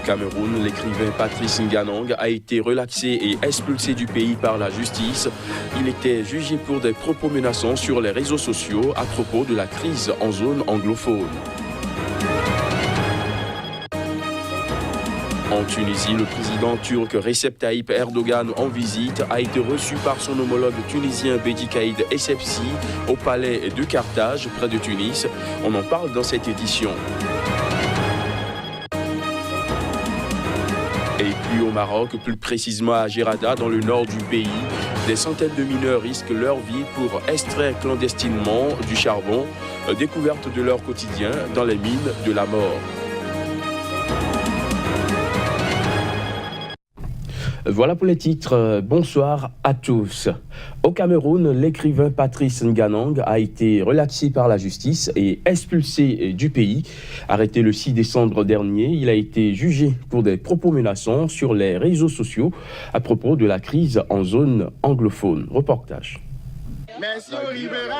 Cameroun, l'écrivain Patrice Nganang a été relaxé et expulsé du pays par la justice. Il était jugé pour des propos menaçants sur les réseaux sociaux à propos de la crise en zone anglophone. En Tunisie, le président turc Recep Tayyip Erdogan en visite a été reçu par son homologue tunisien Beji Caïd Essebsi au palais de Carthage, près de Tunis. On en parle dans cette édition. Et puis au Maroc, plus précisément à Gerada, dans le nord du pays, des centaines de mineurs risquent leur vie pour extraire clandestinement du charbon, découverte de leur quotidien dans les mines de la mort. Voilà pour les titres. Bonsoir à tous. Au Cameroun, l'écrivain Patrice Nganang a été relaxé par la justice et expulsé du pays. Arrêté le 6 décembre dernier, il a été jugé pour des propos menaçants sur les réseaux sociaux à propos de la crise en zone anglophone. Reportage.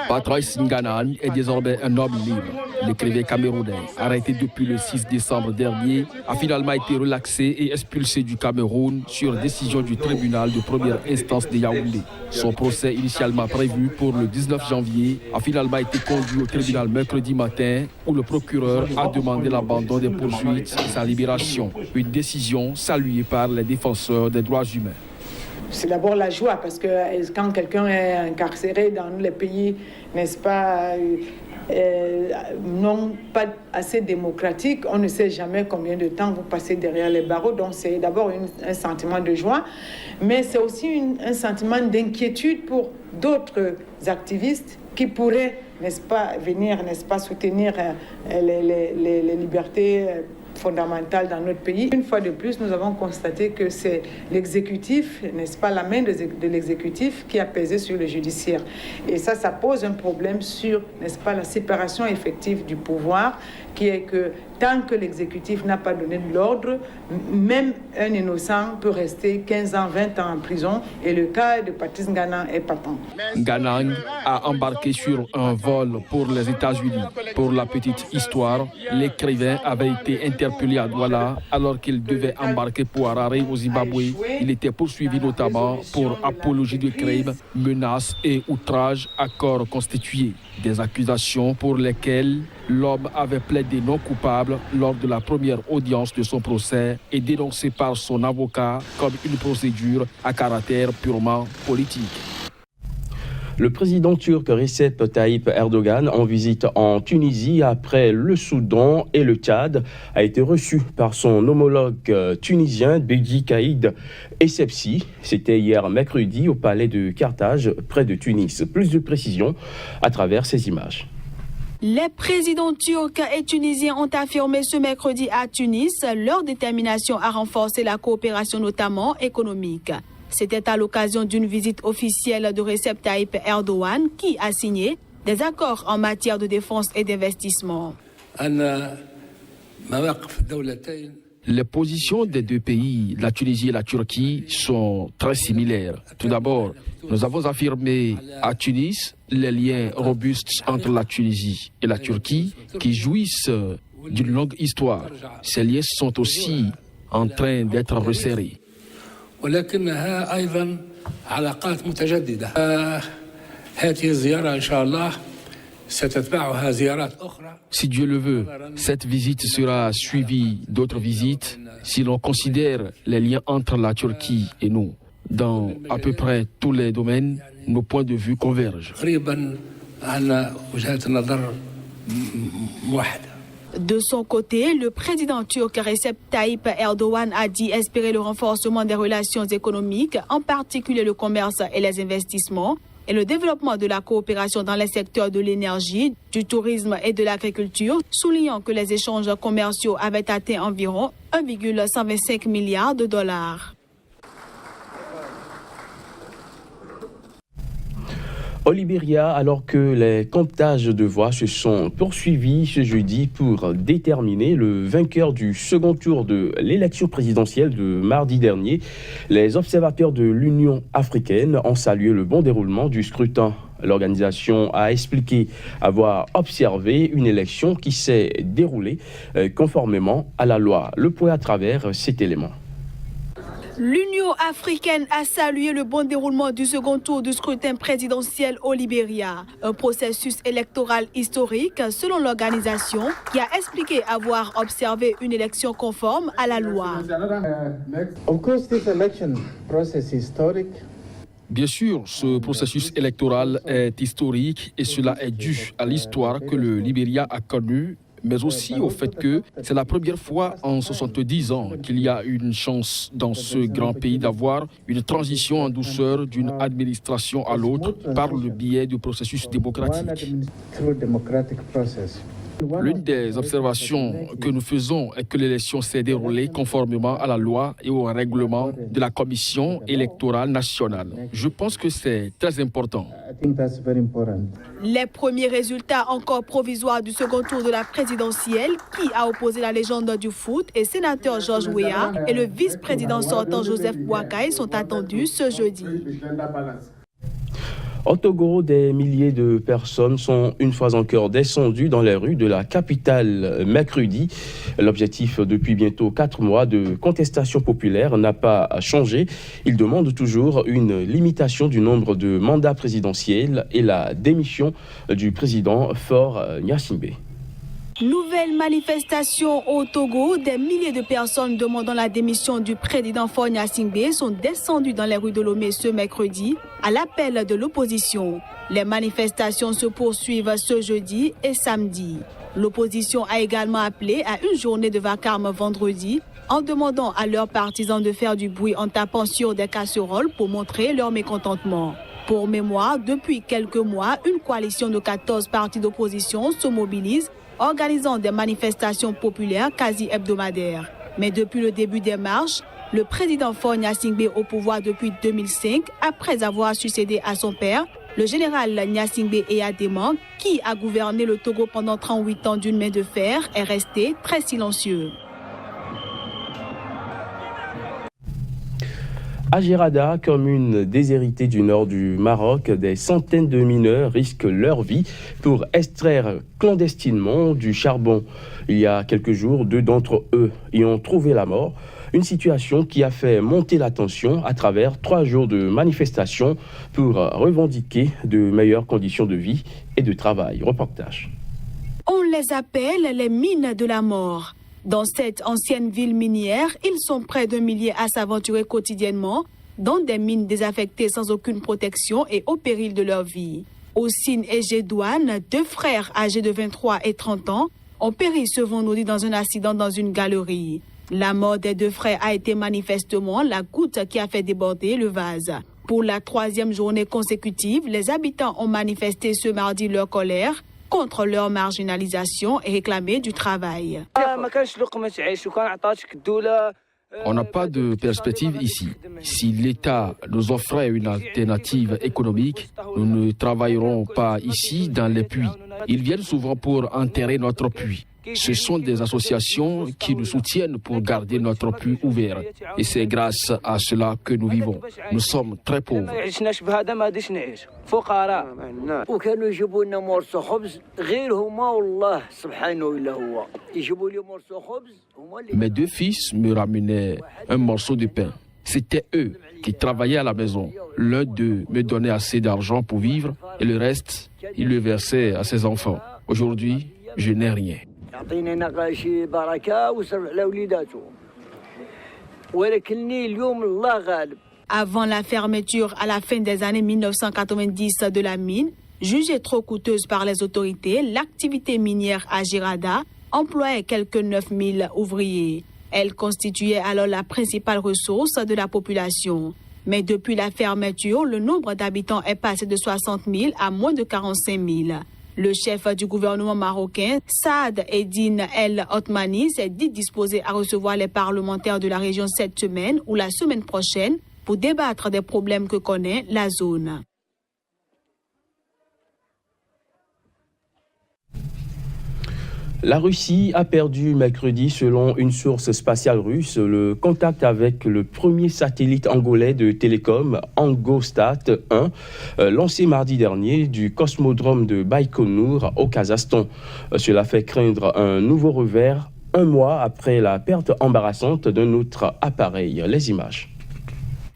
Patrice Nganang est désormais un homme libre. L'écrivain camerounais, arrêté depuis le 6 décembre dernier, a finalement été relaxé et expulsé du Cameroun sur décision du tribunal de première instance de Yaoundé. Son procès initialement prévu pour le 19 janvier a finalement été conduit au tribunal mercredi matin où le procureur a demandé l'abandon des poursuites et sa libération. Une décision saluée par les défenseurs des droits humains. C'est d'abord la joie parce que quand quelqu'un est incarcéré dans les pays, n'est-ce pas, non pas assez démocratiques, on ne sait jamais combien de temps vous passez derrière les barreaux. Donc c'est d'abord un sentiment de joie, mais c'est aussi un sentiment d'inquiétude pour d'autres activistes qui pourraient, n'est-ce pas, venir, n'est-ce pas, soutenir les libertés fondamentale dans notre pays. Une fois de plus, nous avons constaté que c'est l'exécutif, n'est-ce pas, la main de l'exécutif qui a pesé sur le judiciaire. Et ça pose un problème sur, n'est-ce pas, la séparation effective du pouvoir, qui est que tant que l'exécutif n'a pas donné de l'ordre, même un innocent peut rester 15 ans, 20 ans en prison. Et le cas de Patrice Nganang est patent. Nganang a embarqué sur un vol pour les États-Unis. Pour la petite histoire, l'écrivain avait été interpellé à Douala alors qu'il devait embarquer pour Harare au Zimbabwe. Il était poursuivi notamment pour apologie de crimes, menaces et outrages à corps constitué. Des accusations pour lesquelles l'homme avait plaidé non coupable lors de la première audience de son procès et dénoncé par son avocat comme une procédure à caractère purement politique. Le président turc Recep Tayyip Erdogan, en visite en Tunisie après le Soudan et le Tchad, a été reçu par son homologue tunisien Beji Caïd Essebsi. C'était hier mercredi au palais de Carthage, près de Tunis. Plus de précisions à travers ces images. Les présidents turcs et tunisiens ont affirmé ce mercredi à Tunis leur détermination à renforcer la coopération, notamment économique. C'était à l'occasion d'une visite officielle de Recep Tayyip Erdogan qui a signé des accords en matière de défense et d'investissement. Les positions des deux pays, la Tunisie et la Turquie, sont très similaires. Tout d'abord, nous avons affirmé à Tunis les liens robustes entre la Tunisie et la Turquie qui jouissent d'une longue histoire. Ces liens sont aussi en train d'être resserrés. ولكنها أيضا علاقات متجددة. هذه الزيارة إن شاء الله ستتبعها زيارات أخرى. Si Dieu le veut, cette visite sera suivie d'autres visites si l'on considère les liens entre la Turquie et nous. Dans à peu près tous les domaines, nos points de vue convergent. قريبا عن وجهات النظر واحدة. De son côté, le président turc Recep Tayyip Erdogan a dit espérer le renforcement des relations économiques, en particulier le commerce et les investissements, et le développement de la coopération dans les secteurs de l'énergie, du tourisme et de l'agriculture, soulignant que les échanges commerciaux avaient atteint environ 1,125 milliard de dollars. Au Libéria, alors que les comptages de voix se sont poursuivis ce jeudi pour déterminer le vainqueur du second tour de l'élection présidentielle de mardi dernier, les observateurs de l'Union africaine ont salué le bon déroulement du scrutin L'organisation a expliqué avoir observé une élection qui s'est déroulée conformément à la loi. Le point à travers cet élément. L'Union africaine a salué le bon déroulement du second tour du scrutin présidentiel au Libéria. Un processus électoral historique selon l'organisation qui a expliqué avoir observé une élection conforme à la loi. Bien sûr, ce processus électoral est historique et cela est dû à l'histoire que le Libéria a connue, mais aussi au fait que c'est la première fois en 70 ans qu'il y a une chance dans ce grand pays d'avoir une transition en douceur d'une administration à l'autre par le biais du processus démocratique. L'une des observations que nous faisons est que l'élection s'est déroulée conformément à la loi et au règlement de la Commission électorale nationale. Je pense que c'est très important. Les premiers résultats encore provisoires du second tour de la présidentielle, qui a opposé la légende du foot et sénateur Georges Weah et le vice-président sortant Joseph Boakai, sont attendus ce jeudi. Au Togo, des milliers de personnes sont une fois encore descendues dans les rues de la capitale mercredi. L'objectif depuis bientôt 4 mois de contestation populaire n'a pas changé. Ils demandent toujours une limitation du nombre de mandats présidentiels et la démission du président Faure Gnassingbé. Nouvelle manifestation au Togo, des milliers de personnes demandant la démission du président Faure Gnassingbé sont descendues dans les rues de Lomé ce mercredi à l'appel de l'opposition. Les manifestations se poursuivent ce jeudi et samedi. L'opposition a également appelé à une journée de vacarme vendredi en demandant à leurs partisans de faire du bruit en tapant sur des casseroles pour montrer leur mécontentement. Pour mémoire, depuis quelques mois, une coalition de 14 partis d'opposition se mobilise organisant des manifestations populaires quasi hebdomadaires. Mais depuis le début des marches, le président Faure Gnassingbé au pouvoir depuis 2005, après avoir succédé à son père, le général Gnassingbé Eyadema, qui a gouverné le Togo pendant 38 ans d'une main de fer, est resté très silencieux. À Gerada, commune déshéritée du nord du Maroc, des centaines de mineurs risquent leur vie pour extraire clandestinement du charbon. Il y a quelques jours, 2 d'entre eux y ont trouvé la mort. Une situation qui a fait monter la tension à travers 3 jours de manifestations pour revendiquer de meilleures conditions de vie et de travail. Reportage. On les appelle les mines de la mort. Dans cette ancienne ville minière, ils sont près d'1 millier à s'aventurer quotidiennement dans des mines désaffectées sans aucune protection et au péril de leur vie. Ossine et Gédouane, 2 frères âgés de 23 et 30 ans, ont péri ce vendredi dans un accident dans une galerie. La mort des 2 frères a été manifestement la goutte qui a fait déborder le vase. Pour la 3e journée consécutive, les habitants ont manifesté ce mardi leur colère contre leur marginalisation et réclamer du travail. On n'a pas de perspective ici. Si l'État nous offrait une alternative économique, nous ne travaillerons pas ici dans les puits. Ils viennent souvent pour enterrer notre puits. Ce sont des associations qui nous soutiennent pour garder notre puits ouvert. Et c'est grâce à cela que nous vivons. Nous sommes très pauvres. Mes 2 fils me ramenaient un morceau de pain. C'était eux qui travaillaient à la maison. L'un d'eux me donnait assez d'argent pour vivre et le reste, il le versait à ses enfants. Aujourd'hui, je n'ai rien. Avant la fermeture à la fin des années 1990 de la mine, jugée trop coûteuse par les autorités, l'activité minière à Gerada employait quelques 9000 ouvriers. Elle constituait alors la principale ressource de la population. Mais depuis la fermeture, le nombre d'habitants est passé de 60 000 à moins de 45 000. Le chef du gouvernement marocain, Saad Eddine El Othmani, s'est dit disposé à recevoir les parlementaires de la région cette semaine ou la semaine prochaine pour débattre des problèmes que connaît la zone. La Russie a perdu mercredi, selon une source spatiale russe, le contact avec le premier satellite angolais de télécom, Angostat 1, lancé mardi dernier du cosmodrome de Baïkonour au Kazakhstan. Cela fait craindre un nouveau revers un mois après la perte embarrassante d'un autre appareil. Les images.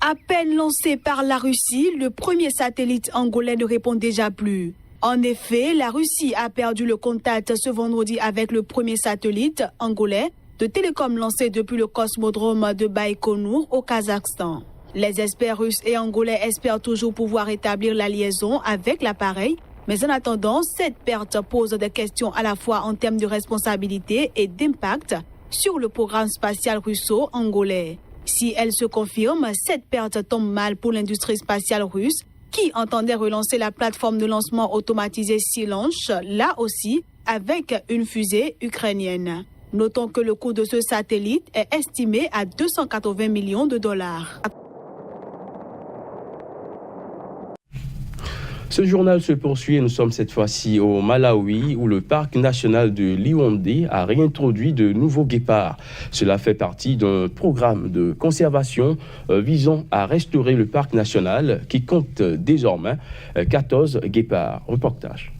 À peine lancé par la Russie, le premier satellite angolais ne répond déjà plus. En effet, la Russie a perdu le contact ce vendredi avec le premier satellite angolais de télécom lancé depuis le cosmodrome de Baïkonour au Kazakhstan. Les experts russes et angolais espèrent toujours pouvoir établir la liaison avec l'appareil, mais en attendant, cette perte pose des questions à la fois en termes de responsabilité et d'impact sur le programme spatial russo-angolais. Si elle se confirme, cette perte tombe mal pour l'industrie spatiale russe, qui entendait relancer la plateforme de lancement automatisée Sea Launch, là aussi avec une fusée ukrainienne. Notons que le coût de ce satellite est estimé à 280 millions de dollars. Ce journal se poursuit et nous sommes cette fois-ci au Malawi où le parc national de Liwonde a réintroduit de nouveaux guépards. Cela fait partie d'un programme de conservation visant à restaurer le parc national qui compte désormais 14 guépards. Reportage.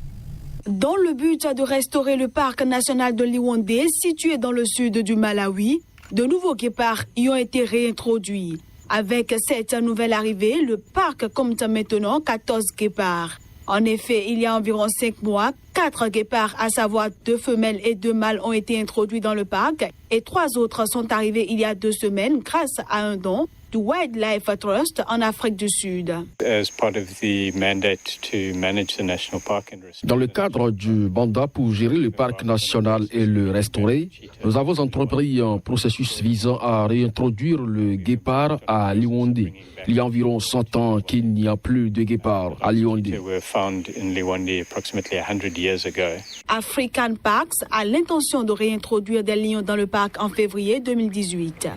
Dans le but de restaurer le parc national de Liwonde, situé dans le sud du Malawi, de nouveaux guépards y ont été réintroduits. Avec cette nouvelle arrivée, le parc compte maintenant 14 guépards. En effet, il y a environ 5 mois, 4 guépards, à savoir 2 femelles et 2 mâles, ont été introduits dans le parc et 3 autres sont arrivés il y a 2 semaines grâce à un don du Wildlife Trust en Afrique du Sud. Dans le cadre du mandat pour gérer le parc national et le restaurer, nous avons entrepris un processus visant à réintroduire le guépard à Liwonde. Il y a environ 100 ans qu'il n'y a plus de guépard à Liwonde. African Parks a l'intention de réintroduire des lions dans le parc en février 2018.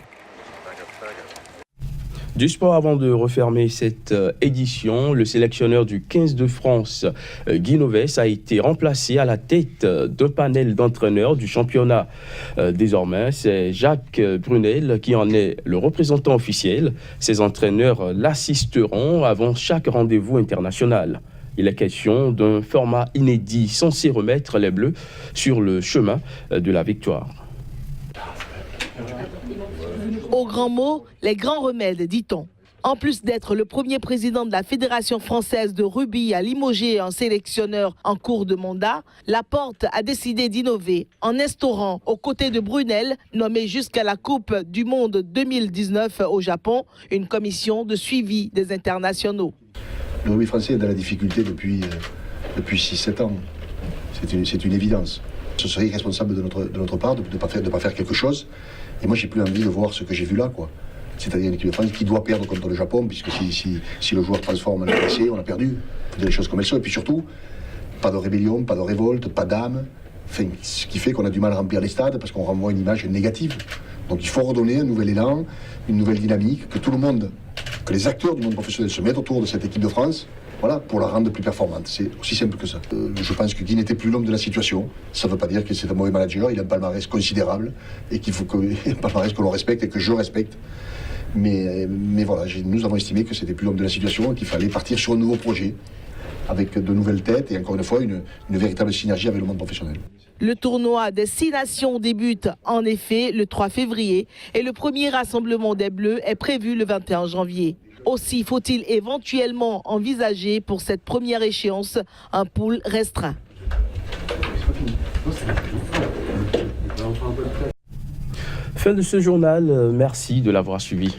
Du sport, avant de refermer cette édition, le sélectionneur du 15 de France, Guy Novès, a été remplacé à la tête d'un panel d'entraîneurs du championnat. Désormais, c'est Jacques Brunel qui en est le représentant officiel. Ces entraîneurs l'assisteront avant chaque rendez-vous international. Il est question d'un format inédit censé remettre les Bleus sur le chemin de la victoire. Au grand mot, les grands remèdes, dit-on. En plus d'être le premier président de la Fédération française de rugby à limoger un sélectionneur en cours de mandat, Laporte a décidé d'innover en instaurant, aux côtés de Brunel, nommé jusqu'à la Coupe du Monde 2019 au Japon, une commission de suivi des internationaux. Le rugby français est dans la difficulté depuis 6-7 ans. C'est une évidence. Ce serait irresponsable de notre part de ne pas faire quelque chose. Et moi, j'ai plus envie de voir ce que j'ai vu là, quoi. C'est-à-dire une équipe de France qui doit perdre contre le Japon, puisque si le joueur transforme un essai, on a perdu. Il faut dire les choses comme elles sont. Et puis surtout, pas de rébellion, pas de révolte, pas d'âme. Enfin, ce qui fait qu'on a du mal à remplir les stades, parce qu'on renvoie une image négative. Donc il faut redonner un nouvel élan, une nouvelle dynamique, que tout le monde, que les acteurs du monde professionnel se mettent autour de cette équipe de France, voilà, pour la rendre plus performante. C'est aussi simple que ça. Je pense que Guy n'était plus l'homme de la situation. Ça ne veut pas dire que c'est un mauvais manager. Il a un palmarès considérable et qu'il faut un palmarès que l'on respecte et que je respecte. Mais voilà, nous avons estimé que c'était plus l'homme de la situation et qu'il fallait partir sur un nouveau projet avec de nouvelles têtes et encore une fois une véritable synergie avec le monde professionnel. Le tournoi des 6 nations débute en effet le 3 février et le premier rassemblement des Bleus est prévu le 21 janvier. Aussi faut-il éventuellement envisager pour cette première échéance un pool restreint. Fin de ce journal, merci de l'avoir suivi.